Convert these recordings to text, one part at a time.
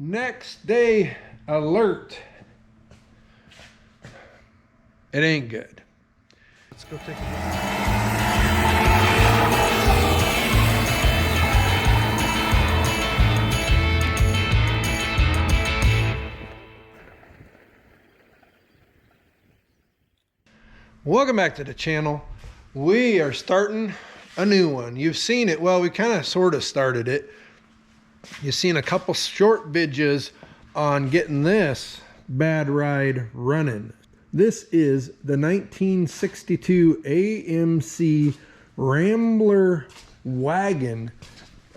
Next day alert. It ain't good. Let's go take a look. Welcome back to the channel. We are starting a new one. You've seen it. Well, we kind of sort of started it. You've seen a couple short videos on getting this bad ride running. This is the 1962 AMC Rambler wagon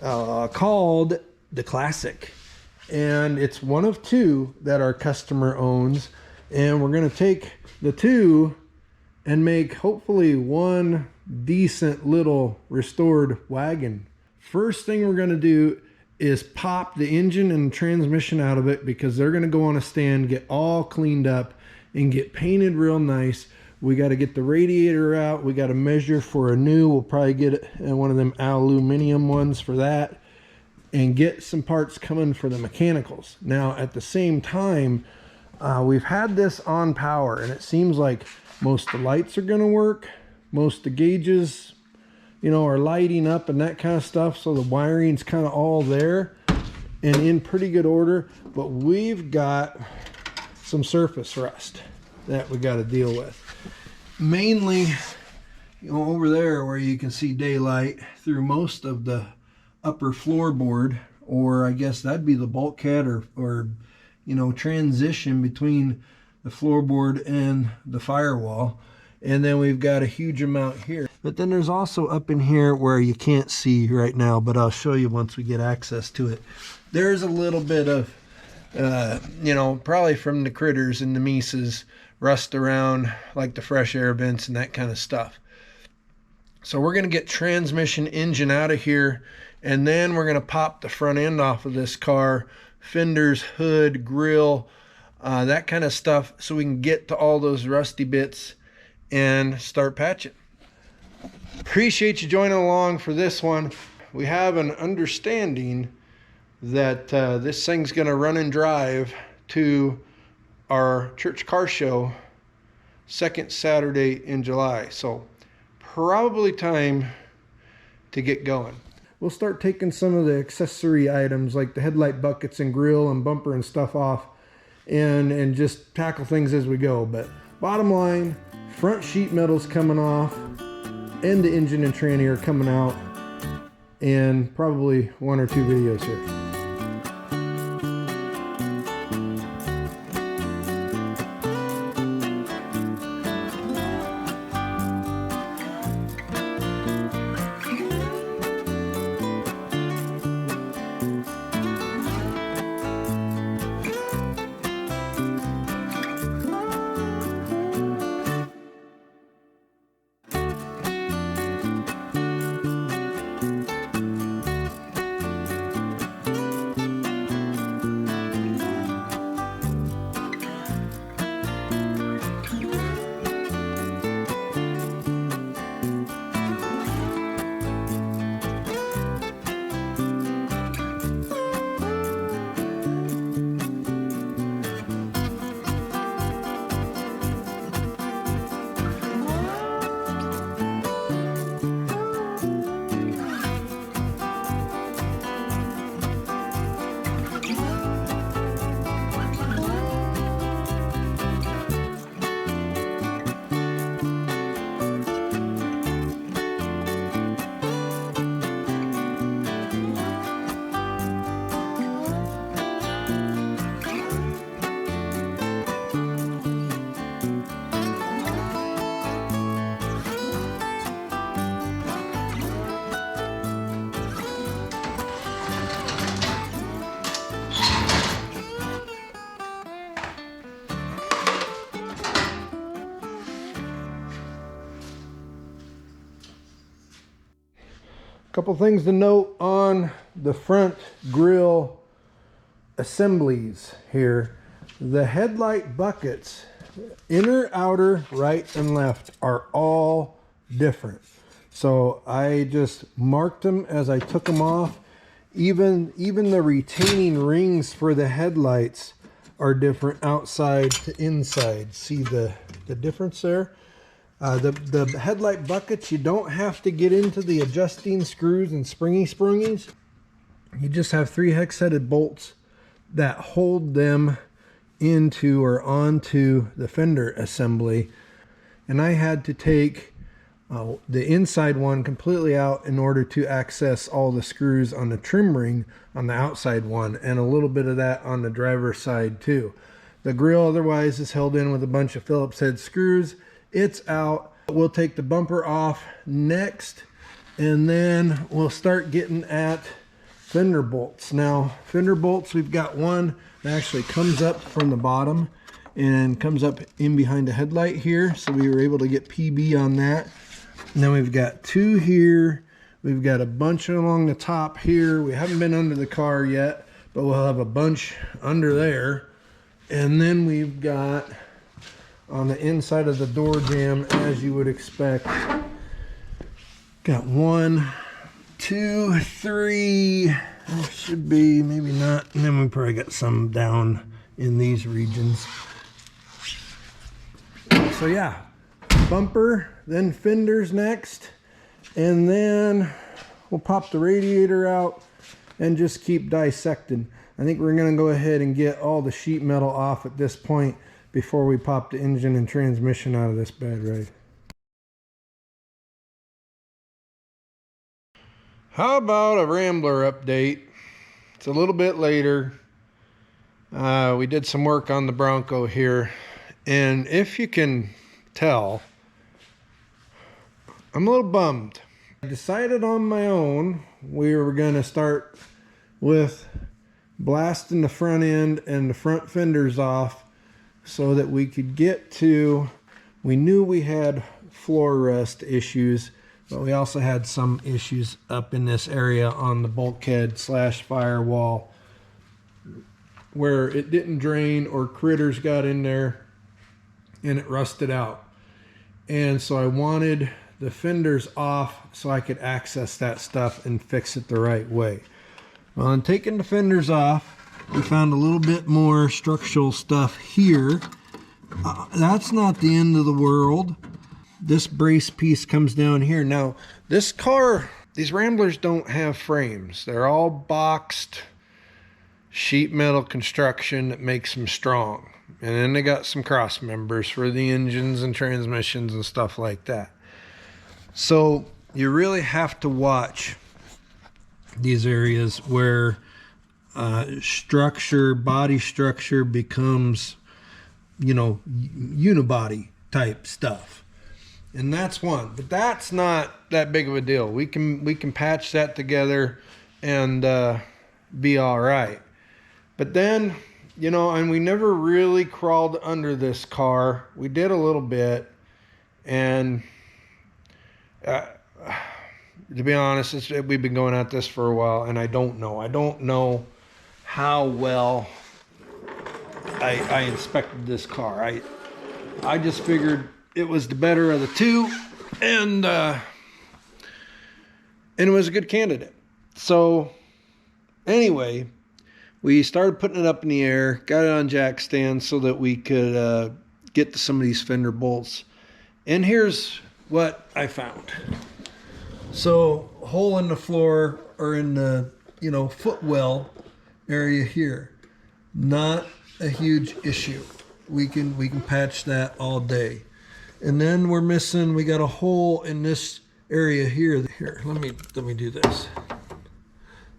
called the Classic. And it's one of two that our customer owns. And we're going to take the two and make hopefully one decent little restored wagon. First thing we're going to do is pop the engine and transmission out of it, because they're going to go on a stand, get all cleaned up and get painted real nice. We got to get the radiator out. We got to measure for a new, we'll probably get one of them aluminum ones for that, and get some parts coming for the mechanicals. Now at the same time, we've had this on power and it seems like most of the lights are going to work. Most of the gauges, you know, are lighting up and that kind of stuff. So the wiring's kind of all there and in pretty good order. But we've got some surface rust that we got to deal with. Mainly, you know, over there where you can see daylight through most of the upper floorboard, or I guess that'd be the bulkhead or you know, transition between the floorboard and the firewall. And then we've got a huge amount here. But then there's also up in here where you can't see right now, but I'll show you once we get access to it. There's a little bit of, you know, probably from the critters and the Mises, rust around like the fresh air vents and that kind of stuff. So we're going to get transmission, engine out of here, and then we're going to pop the front end off of this car, fenders, hood, grill, that kind of stuff, so we can get to all those rusty bits and start patching. Appreciate you joining along for this one. We have an understanding that this thing's going to run and drive to our church car show second Saturday in July. So probably time to get going. We'll start taking some of the accessory items like the headlight buckets and grill and bumper and stuff off, and just tackle things as we go. But bottom line, front sheet metal's coming off and the engine and tranny are coming out, and probably one or two videos here. Couple things to note on the front grille assemblies here. The headlight buckets, inner, outer, right and left, are all different. So I just marked them as I took them off. Even the retaining rings for the headlights are different outside to inside. See the difference there? The headlight buckets, you don't have to get into the adjusting screws and springies. You just have 3 hex-headed bolts that hold them into or onto the fender assembly. And I had to take the inside one completely out in order to access all the screws on the trim ring on the outside one, and a little bit of that on the driver's side too. The grill otherwise is held in with a bunch of Phillips head screws. It's out. We'll take the bumper off next, and then we'll start getting at fender bolts. Now, fender bolts, we've got one that actually comes up from the bottom and comes up in behind the headlight here, so we were able to get PB on that. And then we've got 2 here. We've got a bunch along the top here. We haven't been under the car yet, but we'll have a bunch under there. And then we've got on the inside of the door jamb, as you would expect, got 1, 2, 3. There should be, maybe not. And then we probably got some down in these regions. So yeah, bumper, then fenders next, and then we'll pop the radiator out and just keep dissecting. I think we're going to go ahead and get all the sheet metal off at this point before we pop the engine and transmission out of this bad ride. How about a Rambler update? It's a little bit later. We did some work on the Bronco here, and if you can tell, I'm a little bummed. I decided on my own we were going to start with blasting the front end and the front fenders off so that we could get to, we knew we had floor rust issues, but we also had some issues up in this area on the bulkhead / firewall where it didn't drain or critters got in there and it rusted out. And so I wanted the fenders off so I could access that stuff and fix it the right way. Well, in taking the fenders off, we found a little bit more structural stuff here. That's not the end of the world. This brace piece comes down here. Now, this car, these Ramblers don't have frames. They're all boxed sheet metal construction that makes them strong. And then they got some cross members for the engines and transmissions and stuff like that. So you really have to watch these areas where body structure becomes, you know, unibody type stuff. And that's one, but that's not that big of a deal. We can patch that together and be all right. But then, you know, and we never really crawled under this car. We did a little bit, and to be honest, we've been going at this for a while, and I don't know how well I inspected this car. I just figured it was the better of the two, and it was a good candidate. So anyway, we started putting it up in the air, got it on jack stands so that we could get to some of these fender bolts. And here's what I found. So, hole in the floor or in the, you know, footwell area here. Not a huge issue. We can patch that all day. And then we got a hole in this area here. Here, let me do this.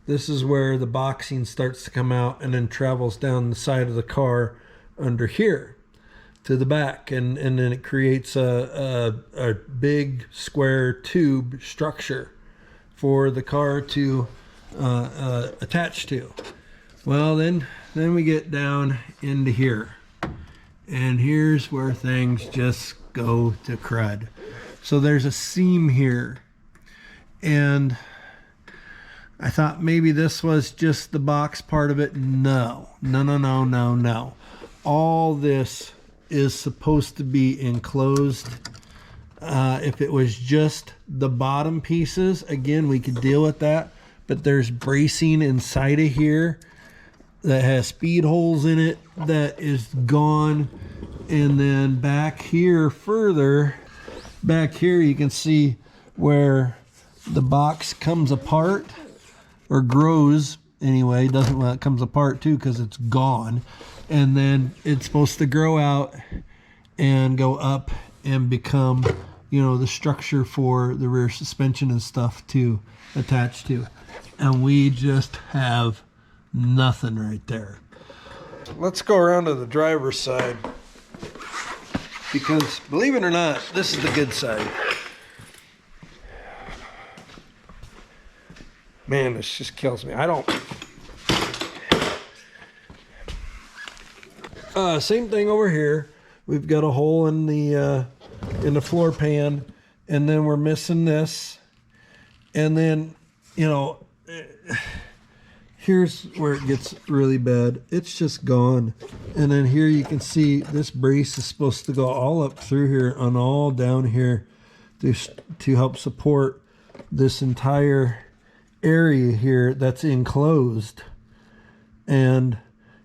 This is where the boxing starts to come out and then travels down the side of the car under here to the back, and then it creates a big square tube structure for the car to attach to. Well, then we get down into here, and here's where things just go to crud. So there's a seam here, and I thought maybe this was just the box part of it. No. All this is supposed to be enclosed. If it was just the bottom pieces, again, we could deal with that. but there's bracing inside of here that has speed holes in it that is gone. And then back here further, back here you can see where the box comes apart, or grows anyway. Doesn't, well, it comes apart too because it's gone. And then it's supposed to grow out and go up and become, you know, the structure for the rear suspension and stuff to attach to. And we just have nothing right there. Let's go around to the driver's side, because believe it or not, this is the good side. Man, this just kills me. I don't. Same thing over here. We've got a hole in the floor pan, and then we're missing this. And then, you know, here's where it gets really bad. It's just gone. And then here you can see this brace is supposed to go all up through here and all down here to help support this entire area here that's enclosed and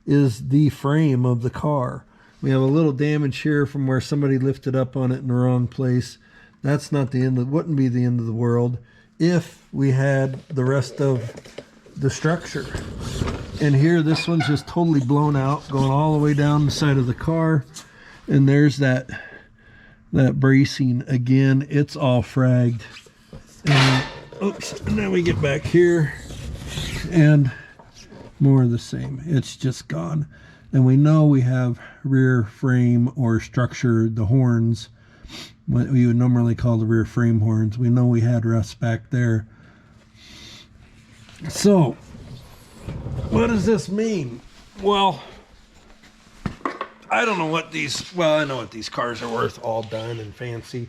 is the frame of the car. We have a little damage here from where somebody lifted up on it in the wrong place. That's not the end of, wouldn't be the end of the world if we had the rest of the structure. And here, this one's just totally blown out, going all the way down the side of the car. And there's that bracing again. It's all fragged. And oops, and then we get back here and more of the same. It's just gone. And we know we have rear frame or structure, the horns, what we would normally call the rear frame horns. We know we had rust back there. So what does this mean? Well, I don't know what these, well, I know what these cars are worth, all done and fancy.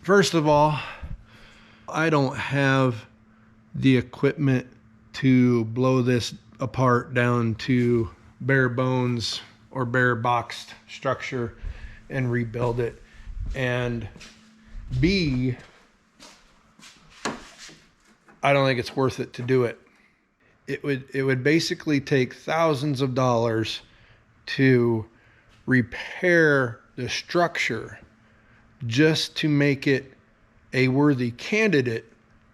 First of all, I don't have the equipment to blow this apart down to bare bones or bare boxed structure and rebuild it. And B, I don't think it's worth it to do it. It would basically take thousands of dollars to repair the structure just to make it a worthy candidate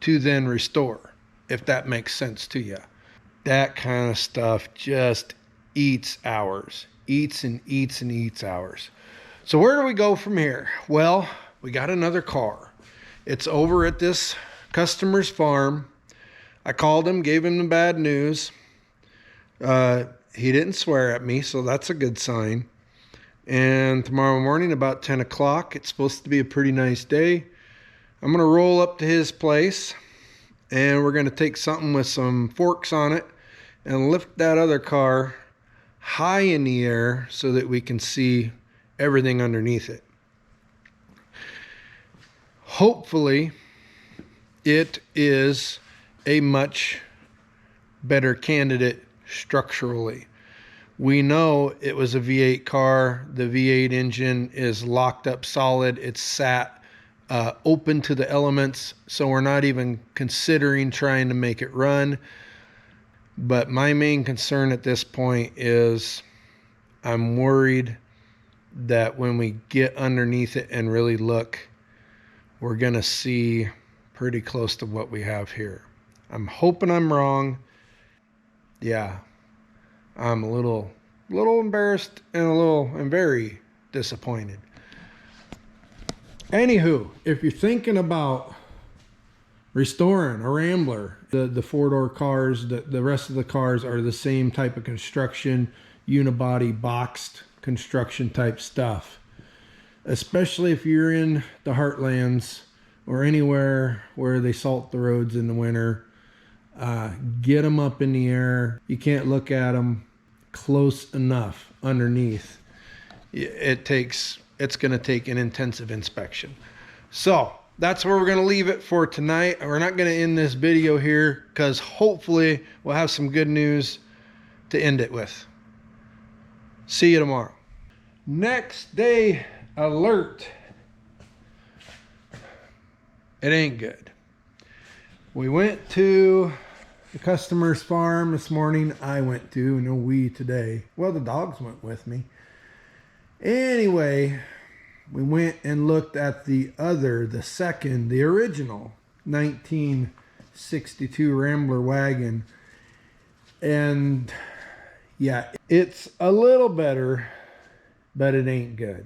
to then restore, if that makes sense to you. That kind of stuff just eats hours, eats and eats and eats hours. So where do we go from here? Well, we got another car. It's over at this customer's farm. I called him, gave him the bad news. He didn't swear at me, so that's a good sign. And tomorrow morning about 10 o'clock, it's supposed to be a pretty nice day. I'm going to roll up to his place, and we're going to take something with some forks on it and lift that other car high in the air so that we can see everything underneath it. Hopefully, it is a much better candidate structurally. We know it was a V8 car. The V8 engine is locked up solid. It's sat open to the elements, so we're not even considering trying to make it run. But my main concern at this point is I'm worried that when we get underneath it and really look, we're going to see pretty close to what we have here. I'm hoping I'm wrong. Yeah, I'm a little embarrassed and very disappointed. Anywho, if you're thinking about restoring a Rambler, the four-door cars, the rest of the cars are the same type of construction, unibody boxed construction type stuff. Especially if you're in the heartlands or anywhere where they salt the roads in the winter, get them up in the air. You can't look at them close enough underneath. It's going to take an intensive inspection. So that's where we're going to leave it for tonight. We're not going to end this video here because hopefully we'll have some good news to end it with. See you tomorrow. Next day alert. It ain't good. We went to the customer's farm this morning. I went to, no we today. Well, the dogs went with me. Anyway, we went and looked at the original 1962 Rambler wagon. And yeah, it's a little better, but it ain't good.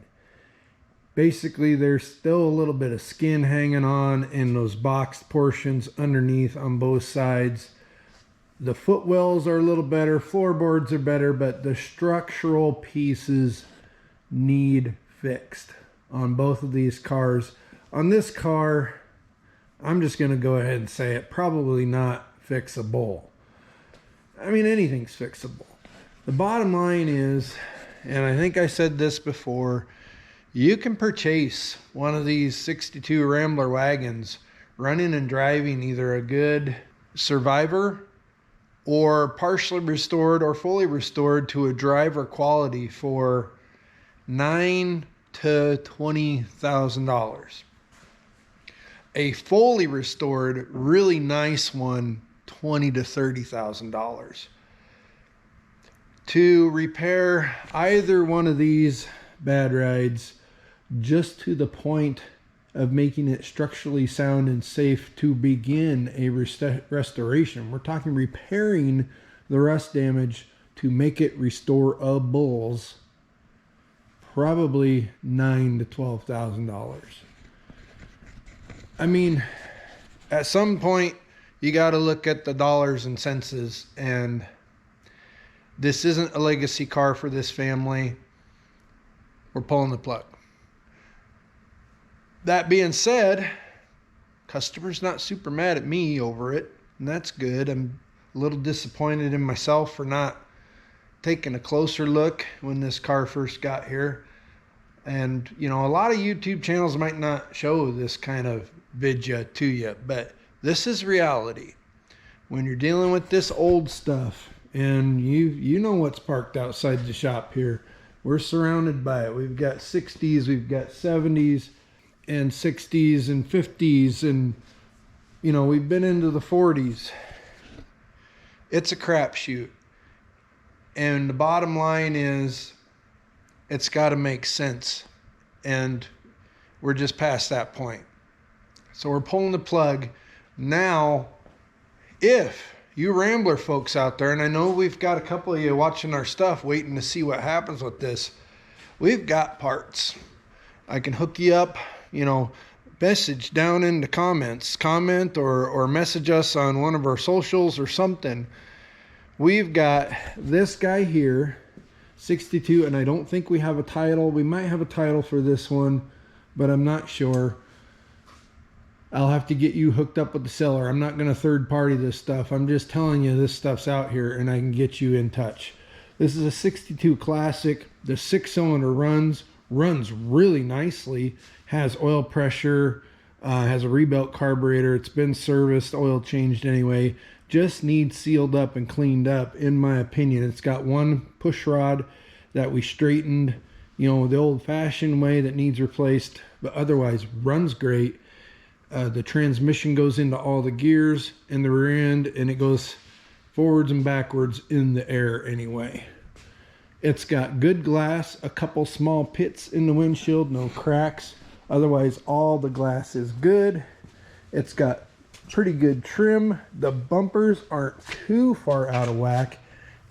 Basically, there's still a little bit of skin hanging on in those boxed portions underneath on both sides. The footwells are a little better, floorboards are better, but the structural pieces need fixed on both of these cars. On this car, I'm just going to go ahead and say it, probably not fixable. I mean, anything's fixable. The bottom line is, and I think I said this before, you can purchase one of these 62 Rambler wagons running and driving either a good Survivor or partially restored or fully restored to a driver quality for $9,000 to $20,000. A fully restored, really nice one, $20,000 to $30,000. To repair either one of these bad rides, just to the point of making it structurally sound and safe to begin a restoration. We're talking repairing the rust damage to make it restorables. Probably $9,000 to $12,000. I mean, at some point you got to look at the dollars and cents, and this isn't a legacy car for this family. We're pulling the plug. That being said, customer's not super mad at me over it, and that's good. I'm a little disappointed in myself for not taking a closer look when this car first got here. And, you know, a lot of YouTube channels might not show this kind of video to you, but this is reality. When you're dealing with this old stuff, and you know what's parked outside the shop here. We're surrounded by it. We've got 60s, we've got 70s, and 60s and 50s, and, you know, we've been into the 40s. It's a crapshoot. And the bottom line is, it's got to make sense. And we're just past that point. So we're pulling the plug. Now, if you Rambler folks out there, and I know we've got a couple of you watching our stuff waiting to see what happens with this, we've got parts. I can hook you up, you know, message down in the comments, comment or message us on one of our socials or something. We've got this guy here, 62, and I don't think we have a title. We might have a title for this one, but I'm not sure. I'll have to get you hooked up with the seller. I'm not going to third party this stuff. I'm just telling you this stuff's out here and I can get you in touch. This is a 62 Classic. The 6-cylinder runs really nicely. Has oil pressure, has a rebuilt carburetor. It's been serviced, oil changed anyway. Just needs sealed up and cleaned up, in my opinion. It's got one push rod that we straightened, you know, the old-fashioned way, that needs replaced, but otherwise runs great. The transmission goes into all the gears in the rear end, and it goes forwards and backwards in the air anyway. It's got good glass, a couple small pits in the windshield, no cracks. Otherwise, all the glass is good. It's got pretty good trim. The bumpers aren't too far out of whack.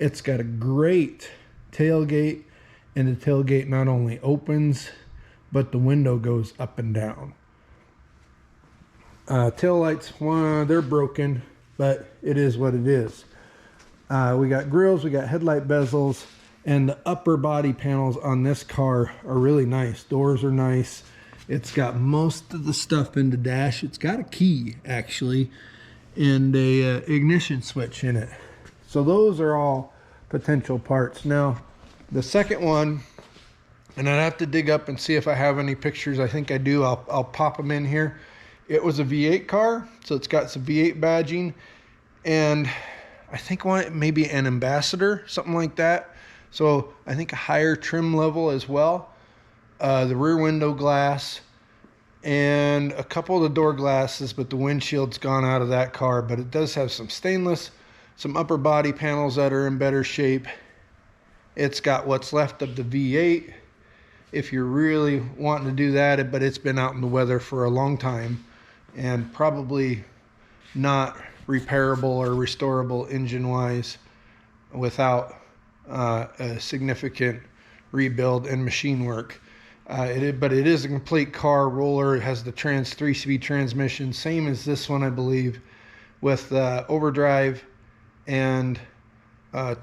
It's got a great tailgate, and the tailgate not only opens, but the window goes up and down. Tail lights, they're broken, but it is what it is. We got grills, we got headlight bezels, and the upper body panels on this car are really nice. Doors are nice. It's got most of the stuff in the dash. It's got a key, actually, and a ignition switch in it. So those are all potential parts. Now, the second one, and I'd have to dig up and see if I have any pictures. I think I do. I'll pop them in here. It was a V8 car, so it's got some V8 badging, and I think maybe an Ambassador, something like that. So I think a higher trim level as well. The rear window glass, and a couple of the door glasses, but the windshield's gone out of that car. But it does have some stainless, some upper body panels that are in better shape. It's got what's left of the V8 if you're really wanting to do that, but it's been out in the weather for a long time and probably not repairable or restorable engine wise without a significant rebuild and machine work. But it is a complete car. Roller. It has the 3-speed transmission, same as this one, I believe, with overdrive and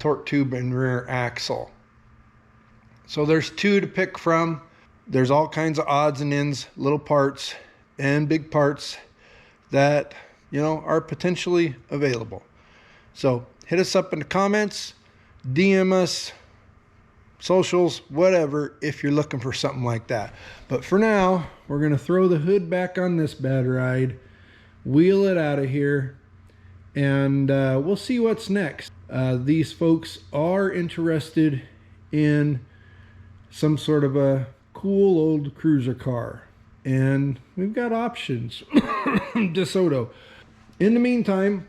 torque tube and rear axle. So there's two to pick from. There's all kinds of odds and ends, little parts and big parts that, you know, are potentially available. So hit us up in the comments, DM us, socials, whatever, if you're looking for something like that. But for now, we're going to throw the hood back on this bad ride, wheel it out of here, and we'll see what's next. These folks are interested in some sort of a cool old cruiser car, and we've got options. DeSoto. In the meantime,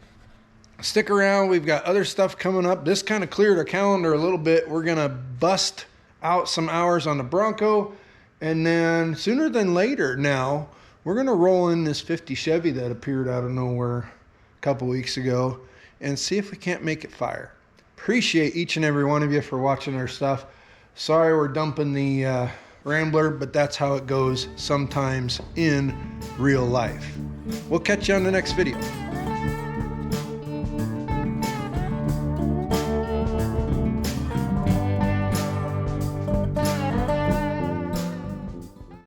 stick around. We've got other stuff coming up. This kind of cleared our calendar a little bit. We're going to bust out some hours on the Bronco, and then sooner than later now, we're going to roll in this 50 Chevy that appeared out of nowhere a couple weeks ago and see if we can't make it fire. Appreciate each and every one of you for watching our stuff. Sorry we're dumping the Rambler, but that's how it goes sometimes in real life. We'll catch you on the next video.